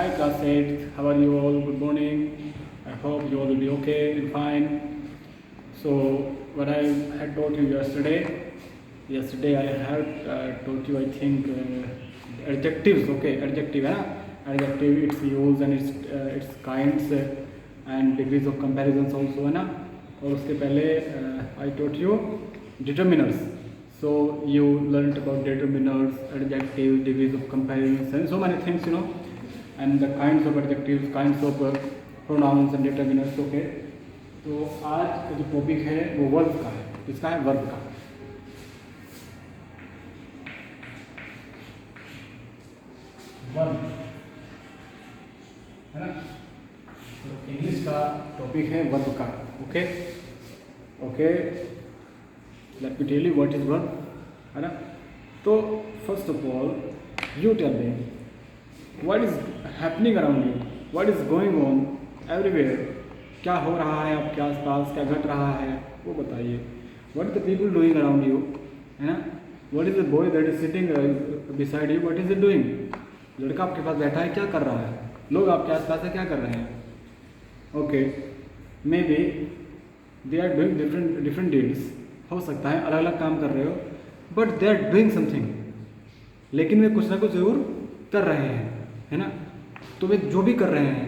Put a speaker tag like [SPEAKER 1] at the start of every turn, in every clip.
[SPEAKER 1] Hi classmates, how are you all? Good morning. I hope you all will be okay and fine. So what I had taught you yesterday I had taught you I think adjectives. Okay, adjective है ना? Adjective, its use and its kinds and degrees of comparisons also है ना? और उसके पहले I taught you determiners. So you learnt about determiners, adjectives, degrees of comparisons, and so many things, and the kinds of adjectives, kinds of pronouns and determiners. Okay. तो आज का जो topic है वो वर्ब का है. किसका है? वर्ब का. वर्ब है ना. तो इंग्लिश का टॉपिक है वर्ब का. Okay okay. Let me tell you what is verb, है ना. तो first of all you tell me what is happening around you, what is going on everywhere. क्या हो रहा है आपके आसपास, क्या घट रहा है वो बताइए. What the people doing around you, है ना. What is the boy that is sitting beside you, what is it doing. लड़का आपके पास बैठा है, क्या कर रहा है. लोग आपके आसपास है, क्या कर रहे हैं. Okay. Maybe they are doing different deeds. हो सकता है अलग अलग काम कर रहे हो, but they are doing something. लेकिन वे कुछ ना कुछ जरूर कर रहे हैं, है ना. तो वे जो भी कर रहे हैं,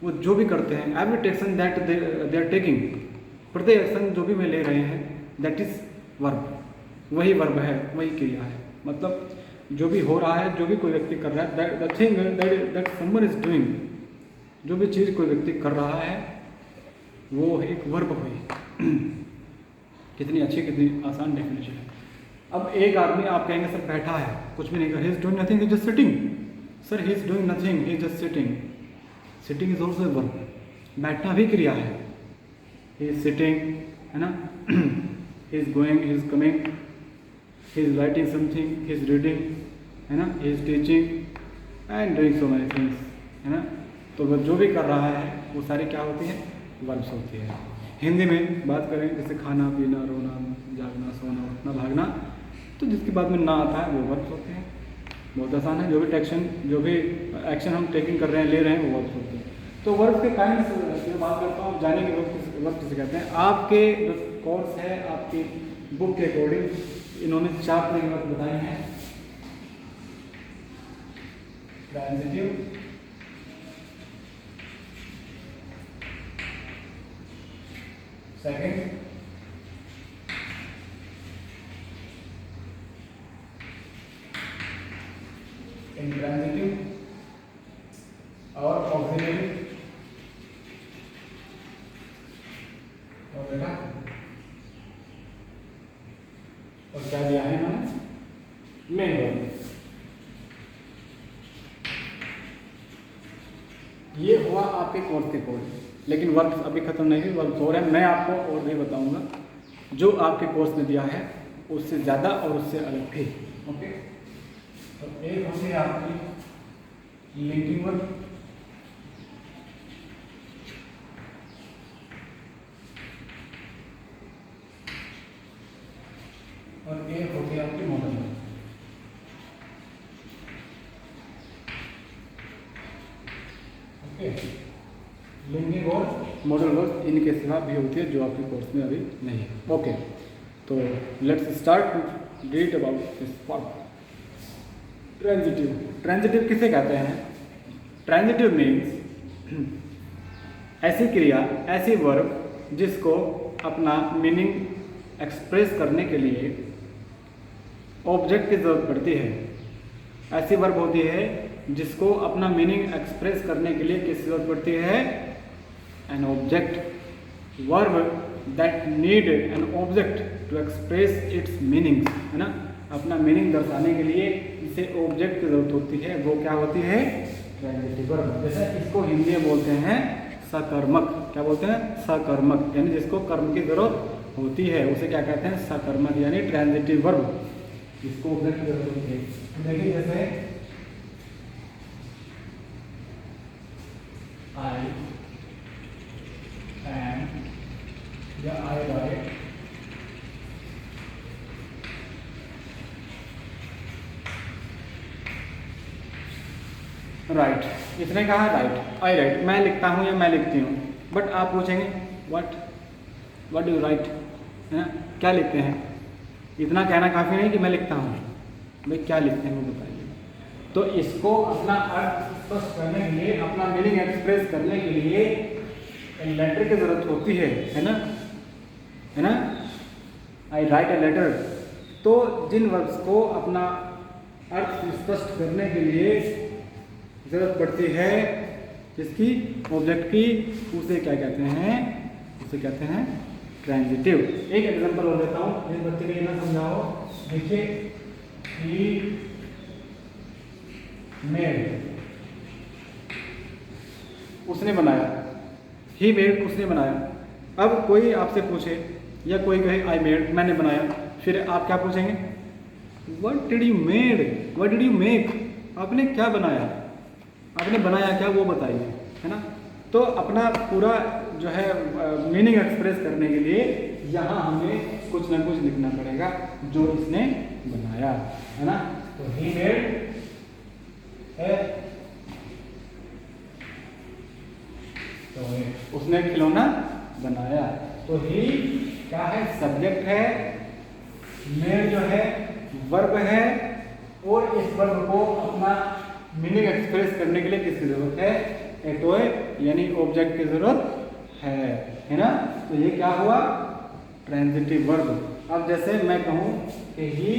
[SPEAKER 1] वो जो भी करते हैं, every action that they are taking, प्रत्येक एक्शन जो भी वे ले रहे हैं, दैट इज वर्ब. वही वर्ब है, वही क्रिया है. मतलब जो भी हो रहा है, जो भी कोई व्यक्ति कर रहा है, the thing that someone is doing, जो भी चीज़ कोई व्यक्ति कर रहा है वो एक वर्ब हुई. कितनी अच्छी, कितनी आसान डेफिनेशन है. अब एक आदमी आप कहेंगे सर बैठा है, कुछ भी नहीं कर, he is doing nothing, he just sitting. Sir he is doing nothing, he just sitting. Sitting is also a verb. बैठना भी क्रिया है. ही इज सिटिंग, है ना. He is going, he is coming, he is writing something, he is reading, है ना. He is teaching and doing so many things, है ना. तो वो जो भी कर रहा है वो सारी क्या होती है, वर्ब्स होती है. हिंदी में बात करें जैसे खाना पीना, रोना, जागना, सोना, उठना, भागना, तो जिसकी बात में ना आता है वो वर्ब्स होते हैं. बहुत आसान है. जो भी एक्शन हम टेकिंग कर रहे हैं, ले रहे हैं, वो वर्ब्स होते हैं. तो वर्ब के काइंड्स की बात करता हूँ. जानेंगे वर्ब किसे कहते हैं. आपके जो कोर्स है, आपकी बुक के अकॉर्डिंग इन्होंने 4 तरह के वर्ब बताए हैं. ट्रांजिटिव, सेकंड इंट्रांजिटिव और ऑक्सिलरी. और बेटा और क्या दिया है इन्होंने, मेन वर्ब. ये हुआ आपके कोर्स के कोड. लेकिन वर्ब अभी खत्म नहीं हुई, वर्ब हो रहे हैं. मैं आपको और भी बताऊंगा जो आपके कोर्स में दिया है उससे ज़्यादा और उससे अलग भी. ओके. तो एक होती है आपकी लिंकिंग वर्ब, और एक होती है आपकी मॉडल वर्ब. ओके. लिंकिंग और मॉडल वर्ब इनके सिवा भी होती है जो आपके कोर्स में अभी नहीं है. ओके. तो let's start to read about this verb. Transitive. Transitive किसे कहते हैं. ट्रांजिटिव मीन्स ऐसी क्रिया, ऐसी वर्ब जिसको अपना मीनिंग एक्सप्रेस करने के लिए ऑब्जेक्ट की जरूरत पड़ती है. ऐसी वर्ब होती है जिसको अपना मीनिंग एक्सप्रेस करने के लिए किसकी जरूरत पड़ती है, an object. Verb that need an object to express its meanings, है ना. अपना मीनिंग दर्शाने के लिए इसे ऑब्जेक्ट की जरूरत होती है. वो क्या होती है, ट्रांजिटिव वर्ब. जैसे इसको हिंदी में बोलते हैं सकर्मक. क्या बोलते हैं, सकर्मक. यानी जिसको कर्म की जरूरत होती है उसे क्या कहते हैं, सकर्मक, यानी ट्रांजिटिव वर्ब, जिसको ऑब्जेक्ट की जरूरत होती है. देखिए जैसे आई एम या आई राइट, राइट, इसने कहा राइट, आई राइट, मैं लिखता हूँ या मैं लिखती हूँ। बट आप पूछेंगे व्हाट डू यू राइट, है ना, क्या लिखते हैं। इतना कहना काफ़ी नहीं कि मैं लिखता हूँ, भाई क्या लिखते हैं वो बताइए। तो इसको अपना अर्थ स्पष्ट करने के लिए, अपना मीनिंग एक्सप्रेस करने के लिए लेटर की ज़रूरत होती है ना, है ना। आई राइट ए लेटर। तो जिन वर्ड्स को अपना अर्थ स्पष्ट करने के लिए ज़रूरत पड़ती है जिसकी ऑब्जेक्ट की, उसे क्या कहते हैं, उसे कहते हैं ट्रांजिटिव। एक एग्जांपल और देता हूँ, जिस बच्चे ने ना समझाओ। देखिए, ही मेड, उसने बनाया, ही मेड उसने बनाया। अब कोई आपसे पूछे या कोई कहे आई मेड, मैंने बनाया, फिर आप क्या पूछेंगे, what did you made, what did you make, आपने क्या बनाया, आपने बनाया क्या वो बताइए, है ना। तो अपना पूरा जो है मीनिंग एक्सप्रेस करने के लिए यहाँ हमें कुछ ना कुछ लिखना पड़ेगा जो इसने बनाया, है ना। तो ही मेड है, तो उसने खिलौना बनाया। तो ही क्या है, सब्जेक्ट है, मेड जो है वर्ब है, और इस वर्ब को अपना मीनिंग एक्सप्रेस करने के लिए किसकी जरूरत है, ए टॉय यानी ऑब्जेक्ट की जरूरत है ना। तो ये क्या हुआ, ट्रांजिटिव वर्ब। अब जैसे मैं कहूं कि ही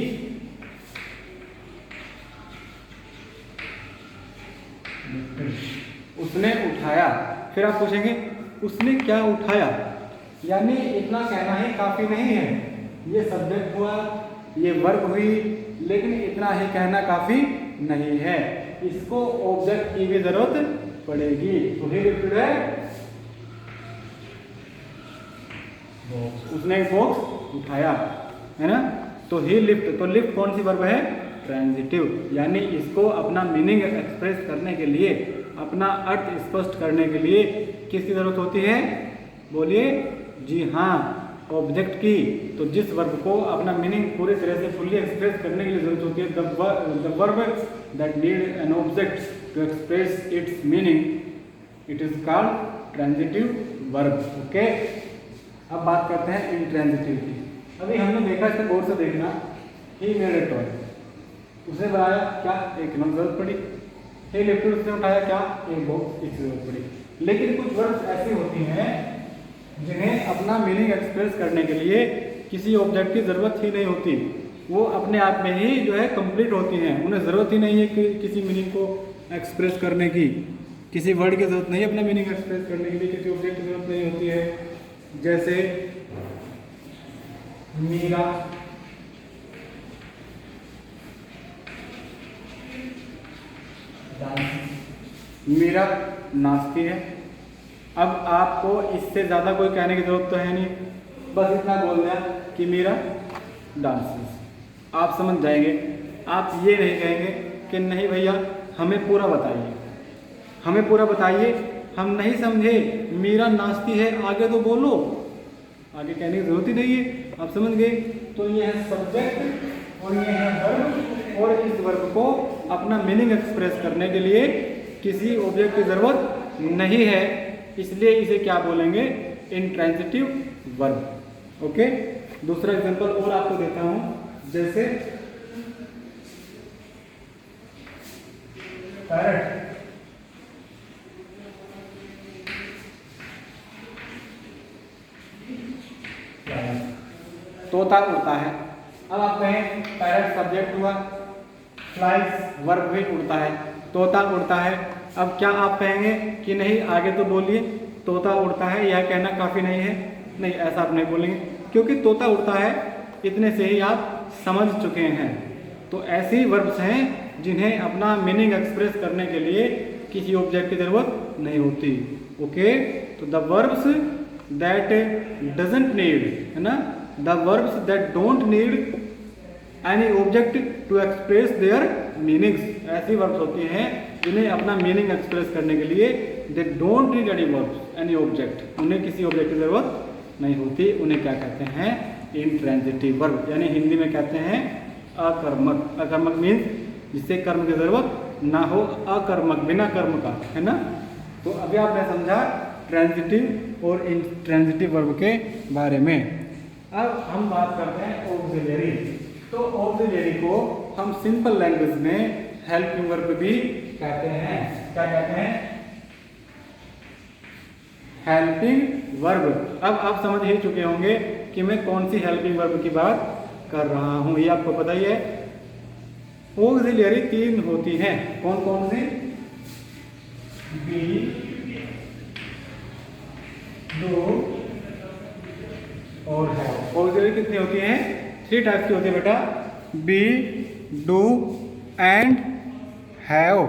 [SPEAKER 1] उसने उठाया, फिर आप पूछेंगे उसने क्या उठाया, यानी इतना कहना ही काफी नहीं है। ये सब्जेक्ट हुआ, ये वर्ब हुई, लेकिन इतना ही कहना काफी नहीं है, इसको ऑब्जेक्ट की भी जरूरत पड़ेगी। तो ही लिफ्टेड है बॉक्स, उसने बॉक्स उठाया, है ना। तो ही लिफ्ट, तो लिफ्ट कौन सी वर्ब है, ट्रांजिटिव, यानी इसको अपना मीनिंग एक्सप्रेस करने के लिए, अपना अर्थ स्पष्ट करने के लिए किसकी जरूरत होती है, बोलिए, जी हाँ, ऑब्जेक्ट की। तो जिस वर्ब को अपना मीनिंग पूरी तरह से फुल्ली एक्सप्रेस करने के लिए जरूरत होती है, the verb that need an object to express its meaning, it is called transitive verb. Okay, अब बात करते हैं इंट्रांजिटिव की। अभी हमने देखा, इससे गौर से देखना, ही मेड ए टॉय, उसने बनाया क्या, एक खिलौना जरूरत पड़ी। ही लिफ्टेड, उसने उठाया क्या, एक बॉक्स, एक जरूरत पड़ी। लेकिन कुछ वर्ड्स ऐसी होती हैं जिन्हें अपना मीनिंग एक्सप्रेस करने के लिए किसी ऑब्जेक्ट की ज़रूरत ही नहीं होती, वो अपने आप में ही जो है कंप्लीट होती हैं, उन्हें ज़रूरत ही नहीं है कि किसी मीनिंग को एक्सप्रेस करने की, किसी वर्ड की ज़रूरत नहीं है अपना मीनिंग एक्सप्रेस करने के लिए, किसी ऑब्जेक्ट की ज़रूरत नहीं होती है। जैसे मीरा मीरा नाचती है। अब आपको इससे ज़्यादा कोई कहने की ज़रूरत तो है नहीं, बस इतना बोल दिया कि मीरा डांसेस, आप समझ जाएंगे। आप ये नहीं कहेंगे कि नहीं भैया हमें पूरा बताइए, हमें पूरा बताइए, हम नहीं समझे, मीरा नाचती है, आगे तो बोलो, आगे कहने की ज़रूरत ही नहीं है, आप समझ गए। तो ये है सब्जेक्ट और ये है वर्ब, और इस वर्ब को अपना मीनिंग एक्सप्रेस करने के लिए किसी ऑब्जेक्ट की ज़रूरत नहीं है, इसलिए इसे क्या बोलेंगे, इंट्रांजिटिव वर्ब। ओके, दूसरा एग्जांपल और आपको देता हूं, जैसे पैरट, तोता उड़ता है। अब आप कहें पैरट सब्जेक्ट हुआ, फ्लाइज वर्ब भी उड़ता है, तोता उड़ता है। अब क्या आप कहेंगे कि नहीं आगे तो बोलिए, तोता उड़ता है, यह कहना काफ़ी नहीं है, नहीं ऐसा आप नहीं बोलेंगे, क्योंकि तोता उड़ता है इतने से ही आप समझ चुके हैं। तो ऐसी वर्ब्स हैं जिन्हें अपना मीनिंग एक्सप्रेस करने के लिए किसी ऑब्जेक्ट की ज़रूरत नहीं होती। ओके, तो the verbs that doesn't need, है ना, the verbs that don't need any object to express their meanings, ऐसी वर्ब्स होती हैं जिन्हें अपना मीनिंग एक्सप्रेस करने के लिए they don't need any verbs any object, उन्हें किसी ऑब्जेक्ट की ज़रूरत नहीं होती, उन्हें क्या कहते हैं, इंट्रांजिटिव वर्ब, यानी हिंदी में कहते हैं अकर्मक। अकर्मक मीन्स जिससे कर्म की ज़रूरत ना हो अकर्मक, बिना कर्म का, है ना। तो अभी आपने समझा ट्रांजिटिव और इंट्रांजिटिव वर्ब के बारे में। अब हम बात करते हैं ऑक्सिलरी। तो ऑक्सिलरी को हम सिंपल लैंग्वेज में हेल्पिंग वर्ब भी कहते हैं। क्या कहते हैं? Helping verb. अब आप समझ ही चुके होंगे कि मैं कौन सी हेल्पिंग वर्ब की बात कर रहा हूं, ये आपको पता ही है। ऑक्सिलरी 3 होती हैं। कौन कौन सी? बी, डू और हैव। ऑक्सिलरी कितनी होती हैं? 3 टाइप्स की होती है बेटा, be, do and have.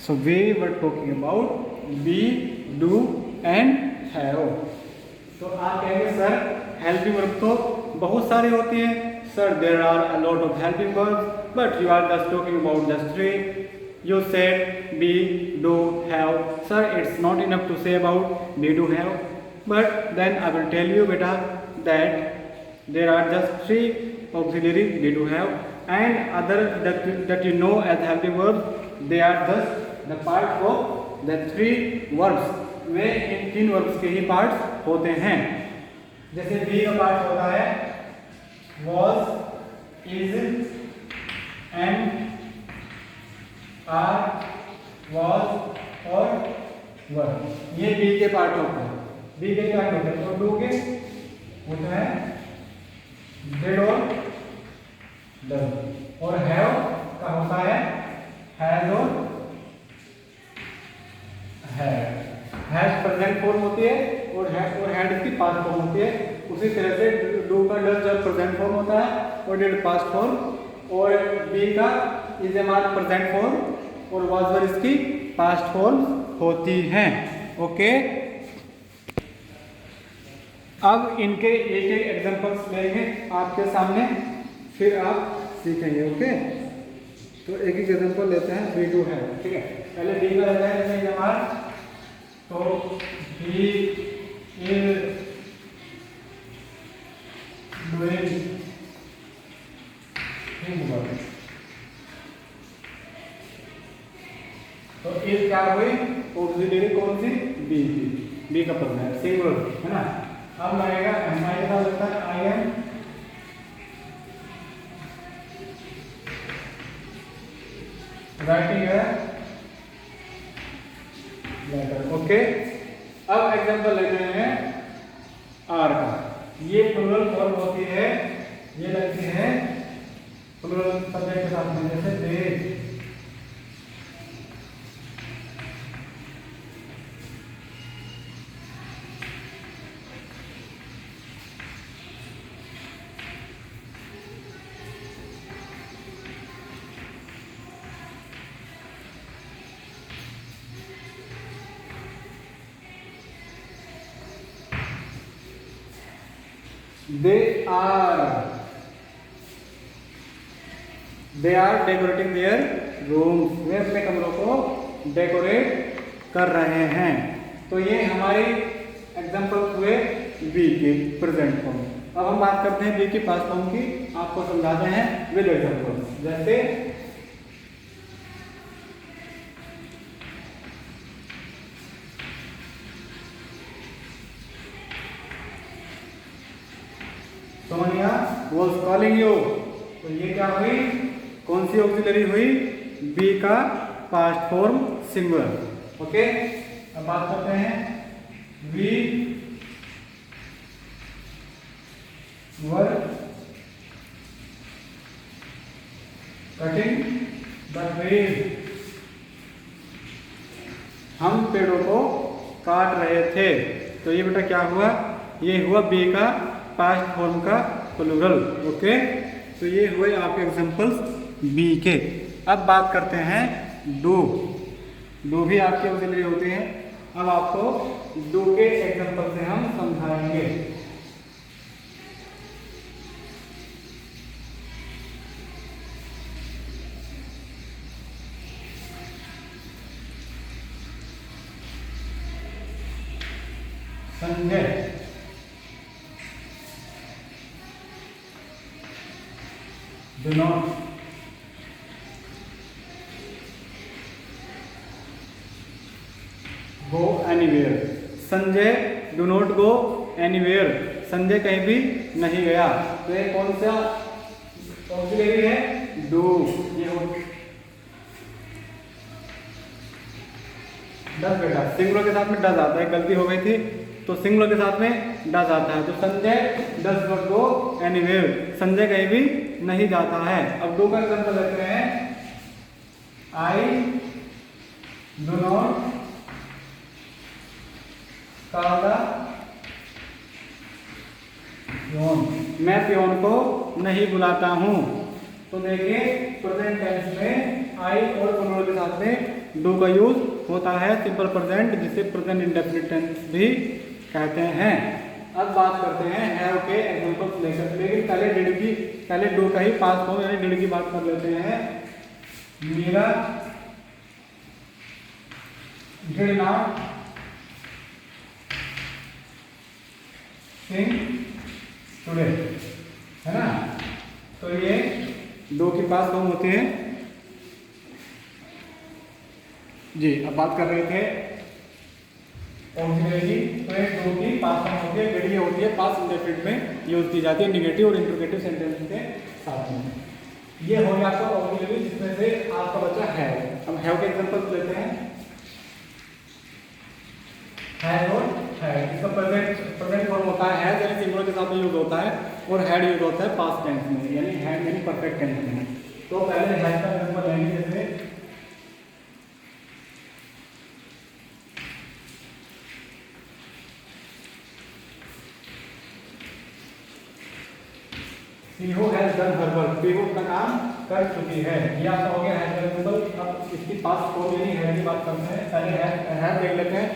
[SPEAKER 1] So we were talking about be, do and have. तो आप कहेंगे सर हेल्पिंग वर्ब तो बहुत सारी होती हैं। Sir there are a lot of helping verbs but you are just talking about just 3. You said be, do, have. Sir, it's not enough to say about be, do, have. But then I will tell you beta that there are just 3 auxiliary be, do, have, and other that you know as helping verbs. They are just the part of the 3 verbs. Way in 3 verbs के ही parts होते हैं। जैसे be का part होता है was, is and are, was और were. ये B के पार्ट होते हैं। बी के पार्ट होते हैं। और डू के होते हैं डिड और डन। और हैव का होता है हैज और हैज प्रेजेंट फॉर्म होती है और हैड इसकी पास्ट फॉर्म होती है। उसी तरह से डू का डज जब प्रेजेंट फॉर्म होता है और डिड पास्ट फॉर्म, और बी का is am are present form और वाज वर इसकी पास्ट फॉर्म होती हैं। ओके, अब इनके एक एक एग्जांपल्स लेंगे आपके सामने, फिर आप सीखेंगे। ओके, तो एक एक एग्जांपल लेते हैं। Be, do, have. ठीक है, पहले बी का लेते हैं जैसे हमारा, तो बी इज डूइंग वर्क। तो इस क्या हुई? ऑक्सिलरी कौन सी? बी की। बी का पद है सिंगुलर, है ना। अब लगेगा एम आई के साथ लगता है आई एम। राइटिंग है लेटर। ओके, अब एग्जांपल लेते हैं आर का। ये प्लूरल फॉर्म होती है, ये लगती है प्लूरल सब्जेक्ट के साथ में, जैसे दे। They are decorating their rooms. वे अपने कमरों को डेकोरेट कर रहे हैं। तो ये हमारे एग्जाम्पल हुए बी के प्रेजेंट फॉर्म। अब हम बात करते हैं बी की पास्ट फॉर्म की। आपको समझाते हैं विद एग्जाम्पल। जैसे सोनिया was calling you। तो ये क्या हुई? कौन सी ऑक्सिलरी हुई? बी का पास्ट फॉर्म सिंगुलर। ओके, अब बात करते हैं we were cutting the trees. हम पेड़ों को काट रहे थे। तो ये बेटा क्या हुआ? ये हुआ बी का पास्ट फॉर्म का प्लूरल। ओके, तो ये हुए आपके एग्जांपल्स बी के। अब बात करते हैं डू। डू भी आपके ऑक्सिलरी होते हैं। अब आपको डू के एग्जांपल से हम समझाएंगे। Sanjay do not Sanjay do not go anywhere, Sanjay कहीं भी नहीं गया। तो ये कौन सा ऑक्सिलरी है? डू। ये हो डज बेटा, सिंगुलर के साथ में डज आता है, गलती हो गई थी, तो सिंगुलर के साथ में डज आता है। तो Sanjay does not go anywhere, Sanjay कहीं भी नहीं जाता है। अब डू का एग्जांपल लेते हैं, I do not call the peon, मैं पियोन को नहीं बुलाता हूँ। तो देखिए प्रेजेंट टेंस में आई और प्लूरल के साथ में डू का यूज होता है, सिंपल प्रेजेंट, जिसे प्रेजेंट इंडेफिनिट टेंस भी कहते हैं। अब बात करते हैं हैव के एग्जांपल्स लेकर, लेकिन पहले डू का ही पास्ट फॉर्म यानी डिड की बात कर लेते हैं। Meera did not sing today, है ना। तो ये डू की पास्ट फॉर्म होती है जी। अब बात कर रहे थे ऑक्सिलरी, तो एक डू की पास्ट फॉर्म होती है, डिड ये होती है पास्ट इंडेफिनिट में यूज की जाती है निगेटिव और इंट्रोगेटिव सेंटेंस के साथ में। ये हो गया आपका ऑक्सिलरी, जिसमें से आपका बचा है। अब हैव के एग्जांपल्स लेते हैं। हैड और हैड, इसका प्रेजेंट फॉर्म होता है हैज, यानी सिंगुलर के साथ में यूज होता है, और हैड यूज होता है पास्ट टेंस में, यानी हैड यानी परफेक्ट टेंस में। तो पहले हैड का एग्जांपल लेंगे, जैसे Pihu has done her work, Pihu अपना काम कर चुकी है। ये आपका हो गया हैज का एग्जांपल। अब इसकी पास्ट फॉर्म यानी हैड की बात करते हैं। पहले हैव देख लेते हैं।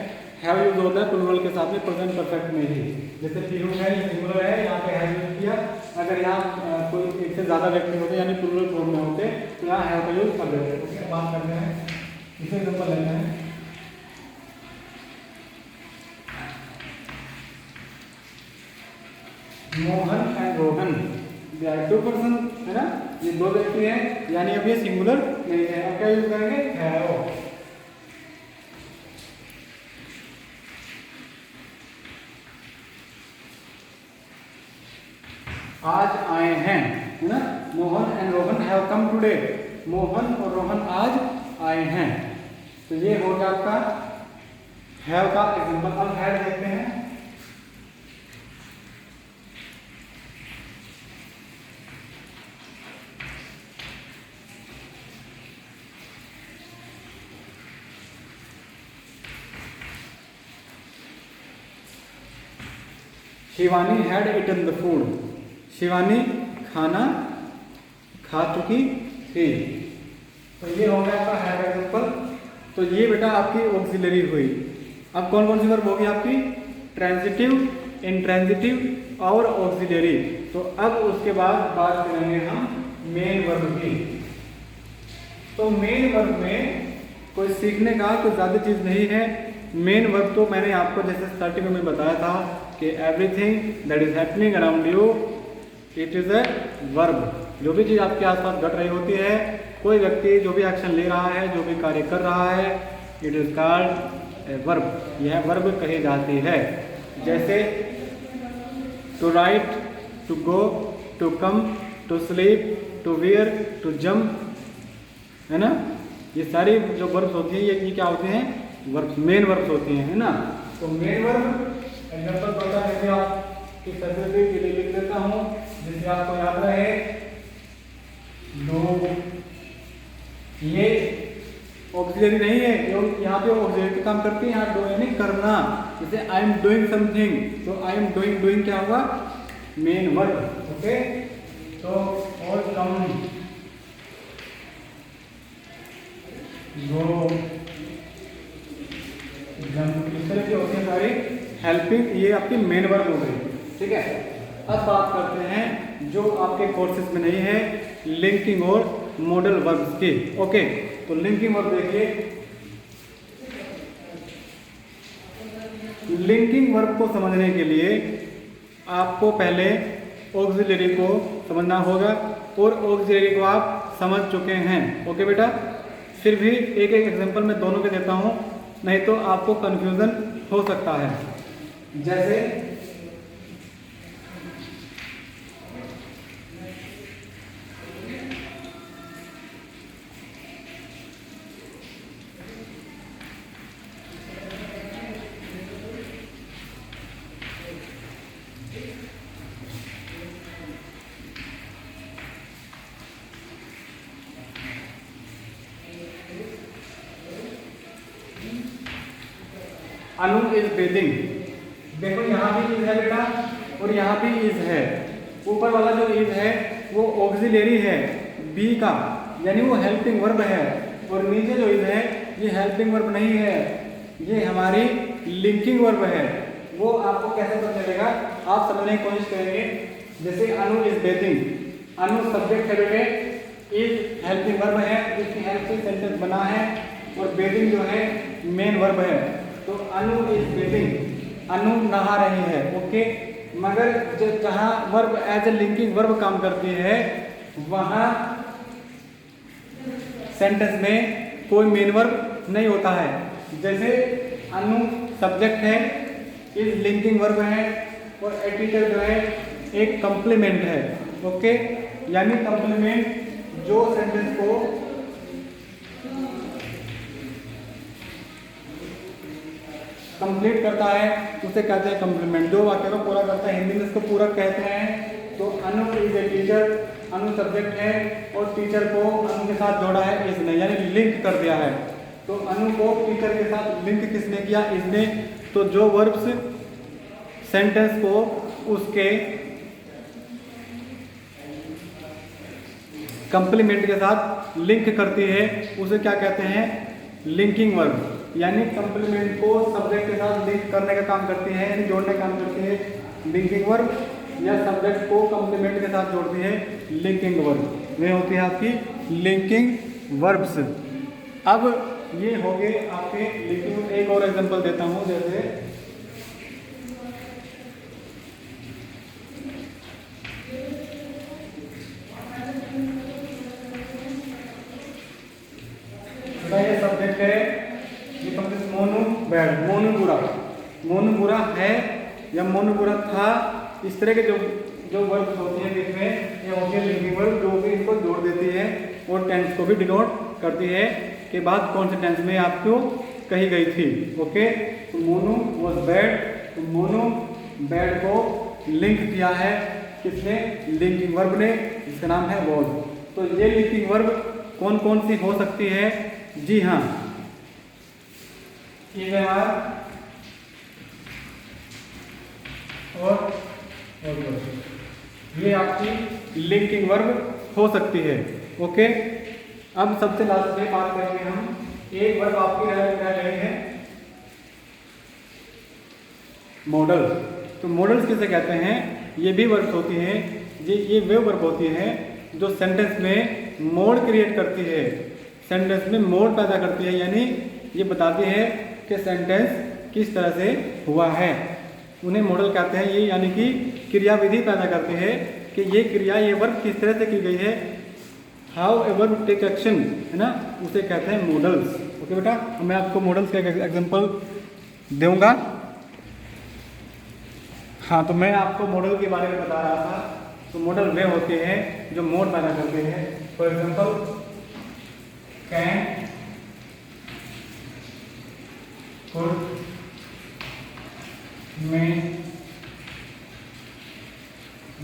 [SPEAKER 1] हैव यूज होता है प्लूरल के साथ में प्रेजेंट परफेक्ट में ही, जैसे पीहू है ये सिंगुलर है, यहाँ पे हैव यूज किया। अगर यहाँ कोई एक से ज्यादा व्यक्ति होते यानी प्लूरल फॉर्म में होते तो यहाँ हैव का यूज कर देते। ओके, बात करते हैं, इसे एग्जांपल लेते हैं। Mohan and Rohan, they are two person, है ना, ये दो व्यक्ति हैं, यानी अब ये सिंगुलर नहीं है। अब क्या यूज करेंगे? हैव। आज आए हैं, है ना, Mohan and Rohan have come today, Mohan और रोहन आज आए हैं। तो ये हो गया आपका हैव का एग्जांपल। अब हैड देखते हैं। Shivani had eaten the food, Shivani खाना खा चुकी थी। तो ये हो गया आपका हैड एग्जांपल। तो ये बेटा आपकी ऑक्सिलरी हुई। अब कौन कौन सी वर्ब होगी आपकी? ट्रांजिटिव, इंट्रांजिटिव और ऑक्सिलरी। तो अब उसके बाद बात करेंगे हम मेन वर्ब की। तो मेन वर्ब में कोई सीखने का कोई ज़्यादा चीज़ नहीं है। मेन वर्ब तो मैंने आपको जैसे स्टार्टिंग में बताया था कि everything that is happening around you it is a verb. जो भी चीज़ आपके आसपास घट रही होती है, कोई व्यक्ति जो भी एक्शन ले रहा है, जो भी कार्य कर रहा है, it is called a verb. यह वर्ब कही जाती है। जैसे to write, to go, to come, to sleep, to wear, to jump, है ना। ये सारी जो वर्ब्स होती हैं ये क्या होते हैं? वर्ब्स, मेन वर्ब्स होती हैं, है ना। तो मेन वर्ब एग्जांपल पता है, जैसे आपकी फैसिलिटी के लिए लिख देता हूँ जिससे आपको याद रहे। डू, ये ऑक्सिलरी नहीं है, यहाँ पे ऑक्सिलरी काम करती है। यहाँ डू यानी करना, जैसे आई एम डूइंग समथिंग, तो आई एम डूइंग, डूइंग क्या होगा? Main verb. ओके, तो और कम, गो, जंप, इस तरह की होती है सारी हेल्पिंग, ये आपकी मेन वर्ब हो गई। ठीक है, अब बात करते हैं जो आपके कोर्सेज में नहीं है, लिंकिंग और मॉडल वर्ब्स की। ओके, तो लिंकिंग वर्ब देखिए। लिंकिंग वर्ब को समझने के लिए आपको पहले ऑक्सिलरी को समझना होगा, और ऑक्सिलरी को आप समझ चुके हैं। ओके बेटा, फिर भी एक एक एग्जांपल मैं दोनों के देता हूँ, नहीं तो आपको कन्फ्यूज़न हो सकता है। जैसे अनु इज बेदिंग। देखो यहाँ भी इज है बेटा और यहाँ भी इज है। ऊपर वाला जो इज है वो ऑक्सिलरी है बी का, यानी वो हेल्पिंग वर्ब है, और नीचे जो इज है ये हेल्पिंग वर्ब नहीं है, ये हमारी लिंकिंग वर्ब है। वो आपको कैसे पता चलेगा आप समझने की कोशिश करेंगे। जैसे अनु इज बेदिंग, अनु सब्जेक्ट है बेटे, इज हेल्पिंग वर्ब है जिसकी हेल्प से सेंटेंस बना है, और बेदिंग जो है मेन वर्ब है। तो अनु इज बेदिंग, अनु नहा रही है, ओके। मगर जहाँ verb as a linking verb काम करती है वहाँ सेंटेंस में कोई मेन वर्ब नहीं होता है। जैसे अनु सब्जेक्ट है, इज लिंकिंग वर्ब है, और ए टीचर जो है एक कंप्लीमेंट है, ओके। यानी कंप्लीमेंट जो सेंटेंस को कंप्लीट करता है उसे कहते हैं कंप्लीमेंट। जो वाक्य को पूरा करता है हिंदी में इसको पूरक कहते हैं। तो Anu is a teacher, Anu subject है और टीचर को अनु के साथ जोड़ा है इसने, यानी लिंक कर दिया है। तो अनु को टीचर के साथ लिंक किसने किया? इसने। तो जो वर्ब्स सेंटेंस को उसके कंप्लीमेंट के साथ लिंक करती है उसे क्या कहते हैं? Linking verb. यानी कंप्लीमेंट को सब्जेक्ट के साथ लिंक करने का काम करती है, यानी जोड़ने का काम करती है लिंकिंग वर्ब, या सब्जेक्ट को कंप्लीमेंट के साथ जोड़ती है लिंकिंग वर्ब। वे होती है आपकी लिंकिंग वर्ब्स। अब ये हो गए आपके लिंकिंग। एक और एग्जांपल देता हूँ, जैसे ये सब्जेक्ट है, ये कंप्लीट मोनू बैड, मोनू बुरा, मोनू बुरा है या मोनू बुरा था, इस तरह के जो वर्ब्स होती हैं बीच में ये होती है लिंकिंग वर्ब, जो भी इनको जोड़ देती है और टेंस को भी डिनोट करती है कि बात कौन से टेंस में आपको कही गई थी, ओके। तो मोनू वॉज बैड, तो मोनू बैड को लिंक किया है किसने? लिंकिंग वर्ब ने, जिसका नाम है वॉज। तो ये लिंकिंग वर्ब कौन कौन सी हो सकती है? जी हाँ, और ये आपकी लिंकिंग वर्ब हो सकती है, ओके। अब सबसे लास्ट में बात करेंगे हम, एक वर्ब आपकी रह रही है मॉडल। तो मॉडल्स किसे कहते हैं? ये भी वर्ब्स होती हैं, ये वे वर्ब होती हैं जो सेंटेंस में मोड क्रिएट करती है, सेंटेंस में मोड पैदा करती है, यानी ये बताती है कि सेंटेंस किस तरह से हुआ है, उन्हें मॉडल कहते हैं। ये यानी कि क्रियाविधि पैदा करते हैं कि ये क्रिया, ये वर्ब किस तरह से की गई है, how a verb take action, है ना, उसे कहते हैं मॉडल्स, ओके बेटा। मैं आपको मॉडल्स का एक एग्जांपल दूंगा। हाँ, तो मैं आपको मॉडल के बारे में बता रहा था। तो मॉडल वे होते हैं जो मोड पैदा करते हैं। For example, can, could, may,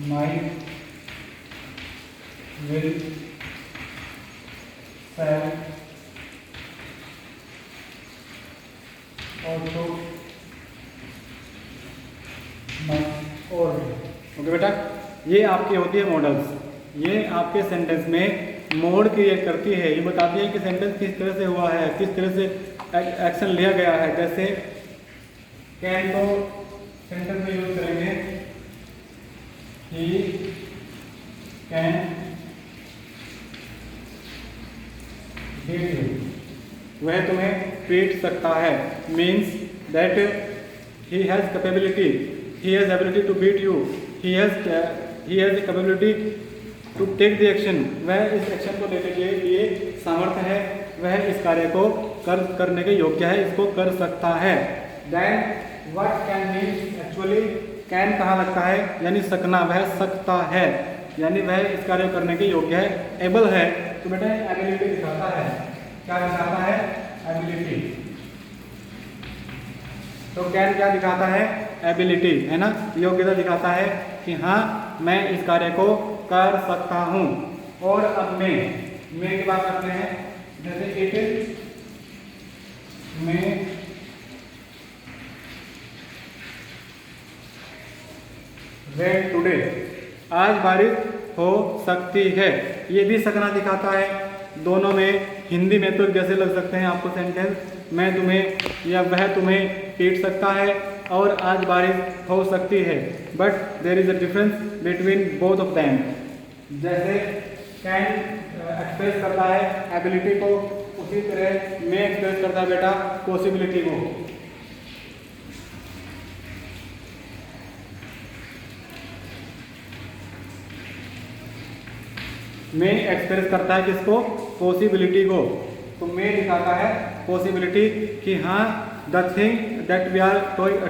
[SPEAKER 1] might, will, shall, also, must, or. Okay बेटा, ये आपकी होती है मॉडल्स। ये आपके सेंटेंस में मोड क्रिएट करती है, ये बताती है कि सेंटेंस किस तरह से हुआ है, किस तरह से एक्शन लिया गया है। जैसे कैन को सेंटेंस में यूज करेंगे, ही कैन बीट यू, वह तुम्हें पीट सकता है, means that he has capability, he has ability to beat you, he has the capability to take the action, वह इस एक्शन को लेने के लिए सामर्थ्य है, वह इस कार्य को करने के योग्य है, इसको कर सकता है। Then what can means actually can कहाँ लगता है, यानी सकना, वह सकता है, यानी वह इस कार्य करने के योग्य है, एबल है। तो बेटा एबिलिटी दिखाता है, क्या दिखाता है, एबिलिटी। तो कैन क्या दिखाता है, एबिलिटी, है ना, योग्यता दिखाता है कि हाँ मैं इस कार्य को कर सकता हूँ। और अब मैं की बात करते हैं, जैसे इट में रेन टुडे, आज बारिश हो सकती है, ये भी सकना दिखाता है। दोनों में हिंदी में तो जैसे लग सकते हैं आपको सेंटेंस, मैं तुम्हें या वह तुम्हें पीट सकता है और आज बारिश हो सकती है, but there is a difference between both of them. जैसे कैन एक्सप्रेस करता है एबिलिटी को, उसी तरह मैं एक्सप्रेस करता है बेटा पॉसिबिलिटी को। मैं एक्सप्रेस करता है किसको, पॉसिबिलिटी को। तो मैं दिखाता है पॉसिबिलिटी कि हाँ the thing that we are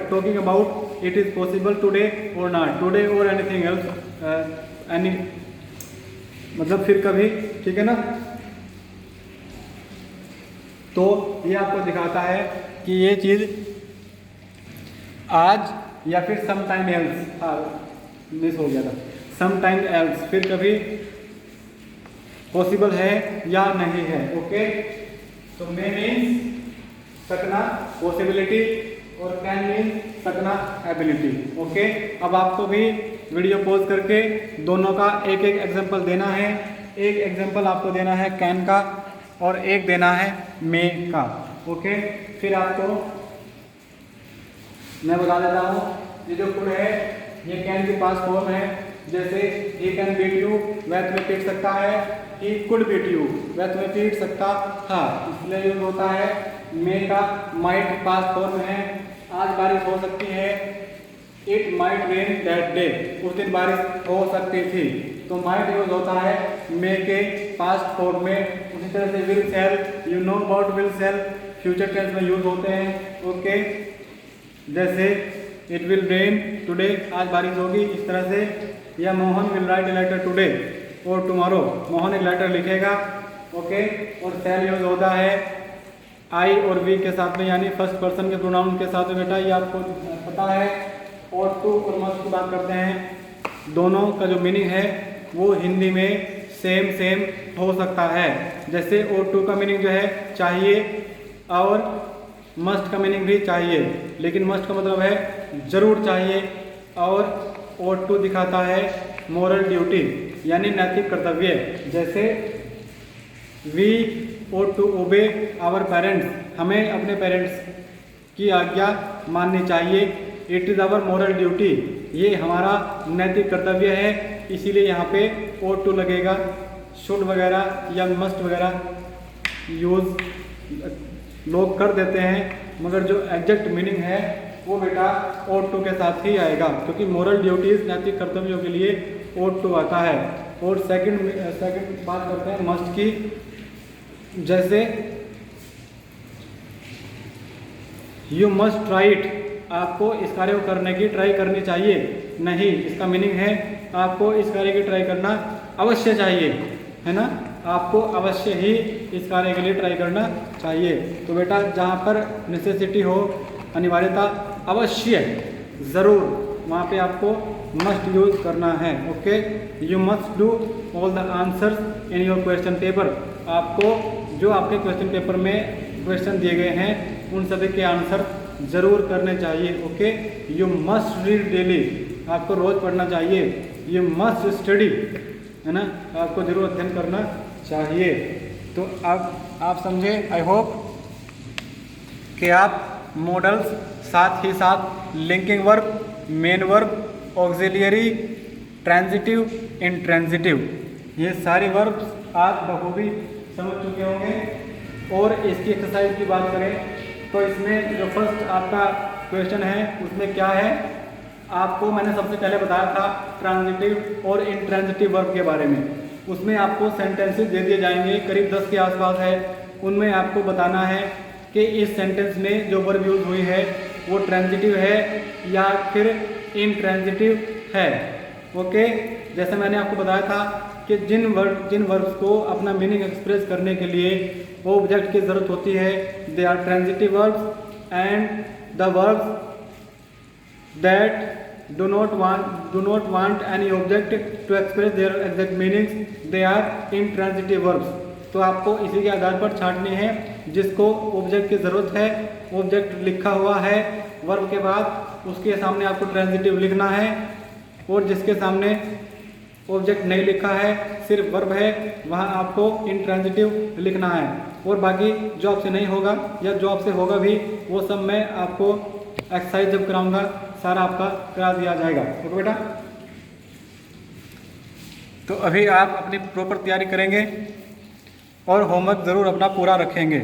[SPEAKER 1] talking about it is possible today or not, today or anything else, any मतलब फिर कभी, ठीक है ना। तो ये आपको दिखाता है कि ये चीज आज या फिर सम टाइम एल्स, मिस हो गया था, सम टाइम एल्स, फिर कभी पॉसिबल है या नहीं है। ओके, तो मे मीन्स सकना, पॉसिबिलिटी, और कैन मीन्स सकना, एबिलिटी। ओके, अब आपको भी वीडियो पॉज करके दोनों का एक एक एग्जांपल देना है। एक एग्जांपल आपको देना है कैन का और एक देना है मे का। ओके, फिर आपको मैं बता देता हूँ, ये जो कुड है ये कैन की पास्ट फॉर्म है। जैसे ही कैन बीट यू, वह तुम्हें पीट सकता है, ही कुड बीट यू, वह तुम्हें पीट सकता था, इसलिए यूज होता है। मे का माइट पास्ट फॉर्म है, आज बारिश हो सकती है, it might rain that day, उस दिन बारिश हो सकती थी, तो माइट यूज होता है मे के पास्ट फॉर्म में। उसी तरह से will shall, you know about will shall, future tense में यूज होते हैं। ओके, जैसे इट विल रेन टुडे, आज बारिश होगी, इस तरह से। या Mohan will write a letter today or tomorrow, Mohan एक लेटर लिखेगा। ओके, और सेल यूज होता है आई और वी के साथ में, यानी फर्स्ट पर्सन के प्रोनाउन के साथ में बेटा, ये आपको पता है। और टू और मस्ट की बात करते हैं, दोनों का जो मीनिंग है वो हिंदी में सेम हो सकता है। जैसे और टू का मीनिंग जो है चाहिए और मस्ट का मीनिंग भी चाहिए, लेकिन मस्ट का मतलब है जरूर चाहिए, और टू दिखाता है मोरल ड्यूटी, यानी नैतिक कर्तव्य। जैसे वी और टू ओबे आवर पेरेंट्स, हमें अपने पेरेंट्स की आज्ञा माननी चाहिए। It is our moral duty, ये हमारा नैतिक कर्तव्य है, इसीलिए यहाँ पे और टू लगेगा। शुड वगैरह या मस्ट वगैरह यूज़ लोग कर देते हैं, मगर जो एग्जैक्ट मीनिंग है वो बेटा और टू के साथ ही आएगा, क्योंकि मोरल ड्यूटीज नैतिक कर्तव्यों के लिए और टू आता है। और सेकंड बात करते हैं मस्ट की। जैसे यू मस्ट ट्राई इट, आपको इस कार्य को करने की ट्राई करनी चाहिए। नहीं, इसका मीनिंग है आपको इस कार्य की ट्राई करना अवश्य चाहिए, है ना, आपको अवश्य ही इस कार्य के लिए ट्राई करना चाहिए। तो बेटा जहाँ पर नेसेसिटी हो, अनिवार्यता, अवश्य, ज़रूर, वहाँ पे आपको मस्ट यूज करना है। Okay, you must do all the answers in your question paper, आपको जो आपके क्वेश्चन पेपर में क्वेश्चन दिए गए हैं उन सभी के आंसर ज़रूर करने चाहिए। Okay, you must read daily, आपको रोज़ पढ़ना चाहिए। यू मस्ट स्टडी, है ना, आपको जरूर अध्ययन करना चाहिए। तो अब आप समझे, आई होप कि आप मॉडल्स, साथ ही साथ linking verb, main verb, auxiliary, transitive, intransitive, ये सारी वर्ब्स आप बखूबी समझ चुके होंगे। और इसकी एक्सरसाइज की बात करें तो इसमें जो फर्स्ट आपका क्वेश्चन है उसमें क्या है, आपको मैंने सबसे पहले बताया था ट्रांजिटिव और इंट्रांजिटिव वर्ब के बारे में। उसमें आपको सेंटेंसेस दे दिए जाएंगे, करीब 10 के आसपास है। उनमें आपको बताना है कि इस सेंटेंस में जो वर्ब यूज हुई है वो ट्रांजिटिव है या फिर इनट्रांजिटिव है। ओके, जैसे मैंने आपको बताया था कि जिन वर्ब्स को अपना मीनिंग एक्सप्रेस करने के लिए ऑब्जेक्ट की ज़रूरत होती है, they are transitive verbs, and the verbs that do not want any object to express their exact meanings, they are intransitive verbs। तो आपको इसी के आधार पर छांटने हैं जिसको ऑब्जेक्ट की ज़रूरत है, ऑब्जेक्ट लिखा हुआ है वर्ब के बाद, उसके सामने आपको ट्रांजिटिव लिखना है, और जिसके सामने ऑब्जेक्ट नहीं लिखा है, सिर्फ वर्ब है, वहाँ आपको इंट्रांजिटिव लिखना है। और बाकी जो आपसे नहीं होगा या जो आपसे होगा भी, वो सब मैं आपको एक्सरसाइज जब कराऊंगा सारा आपका करा दिया जाएगा। ओके बेटा, तो अभी आप अपनी प्रॉपर तैयारी करेंगे और होमवर्क ज़रूर अपना पूरा रखेंगे।